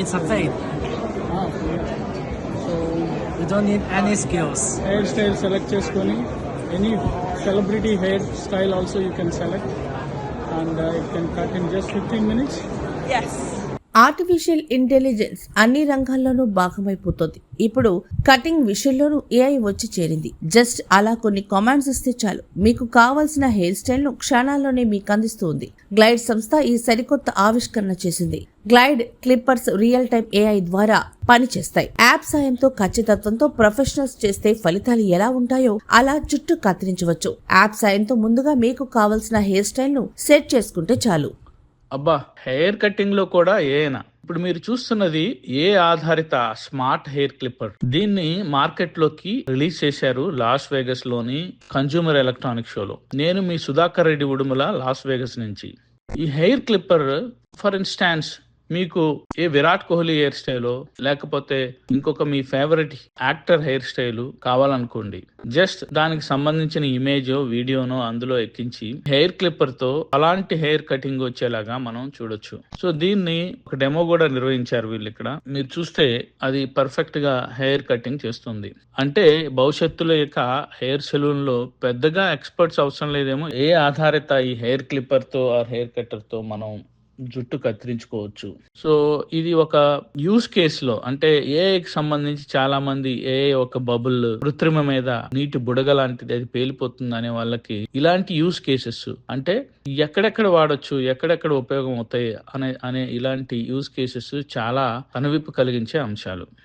It's a fade. So You don't need any skills. Hair style select చేసుకొని any celebrity hair style also you can select and it can cut in just 15 minutes. Yes. Artificial intelligence అన్ని రంగాల్లోనూ భాగమైపోతుంది. ఇప్పుడు cutting విషయంలోనూ AI వచ్చి చేరింది. Just అలా కొన్ని commands ఇస్తే చాలు మీకు కావాల్సిన హెయిర్ స్టైల్ ను క్షణాల్లోనే మీకు అందిస్తుంది. గ్లైడ్ సంస్థ ఈ సరికొత్త ఆవిష్కరణ చేసింది. Glide Clippers real time AI ద్వారా పనిచేస్తాయి. యాప్ సాయంతో ఖచ్చితత్వంతో ప్రొఫెషనల్స్ చేస్తే ఫలితాలు ఎలా ఉంటాయో అలా జుట్టు కత్తిరించవచ్చు. యాప్ సాయంతో ముందుగా మీకు కావాల్సిన హెయిర్ స్టైల్ ను సెట్ చేసుకుంటే చాలు. అబ్బా, హెయిర్ కటింగ్ లో కూడా ఏనా? ఇప్పుడు మీరు చూస్తున్నది ఏ ఆధారిత స్మార్ట్ హెయిర్ క్లిప్పర్. దీన్ని మార్కెట్ లోకి రిలీజ్ చేశారు లాస్ వేగస్ లోని కన్జ్యూమర్ ఎలక్ట్రానిక్ షోలో. నేను మీ సుధాకర్ రెడ్డి ఉడుమల, లాస్ వేగస్ నుంచి. ఈ హెయిర్ క్లిప్పర్ ఫర్ ఇన్స్టాన్స్ మీకు ఏ విరాట్ కోహ్లీ హెయిర్ స్టైలో లేకపోతే ఇంకొక మీ ఫేవరెట్ యాక్టర్ హెయిర్ స్టైల్ కావాలనుకోండి, జస్ట్ దానికి సంబంధించిన ఇమేజ్ వీడియోనో అందులో ఎక్కించి హెయిర్ క్లిప్పర్ తో అలాంటి హెయిర్ కటింగ్ వచ్చేలాగా మనం చూడొచ్చు. సో దీన్ని ఒక డెమో కూడా నిర్వహించారు వీళ్ళు ఇక్కడ. మీరు చూస్తే అది పర్ఫెక్ట్ గా హెయిర్ కటింగ్ చేస్తుంది. అంటే భవిష్యత్తులో ఇక హెయిర్ సెలూన్ లో పెద్దగా ఎక్స్పర్ట్స్ అవసరం లేదేమో. ఏ ఆధారిత ఈ హెయిర్ క్లిప్పర్ తో ఆర్ హెయిర్ కట్టర్ తో మనం జుట్టు కత్తిరించుకోవచ్చు. సో ఇది ఒక యూస్ కేస్ లో, అంటే ఏఐకి సంబంధించి చాలా మంది ఏఐ ఒక బబుల్, కృత్రిమ మీద నీటి బుడగ లాంటిది, అది పేలిపోతుంది అనే వాళ్ళకి ఇలాంటి యూస్ కేసెస్, అంటే ఎక్కడెక్కడ వాడొచ్చు, ఎక్కడెక్కడ ఉపయోగం అవుతాయి అనే ఇలాంటి యూస్ కేసెస్ చాలా కనువిప్పు కలిగించే అంశాలు.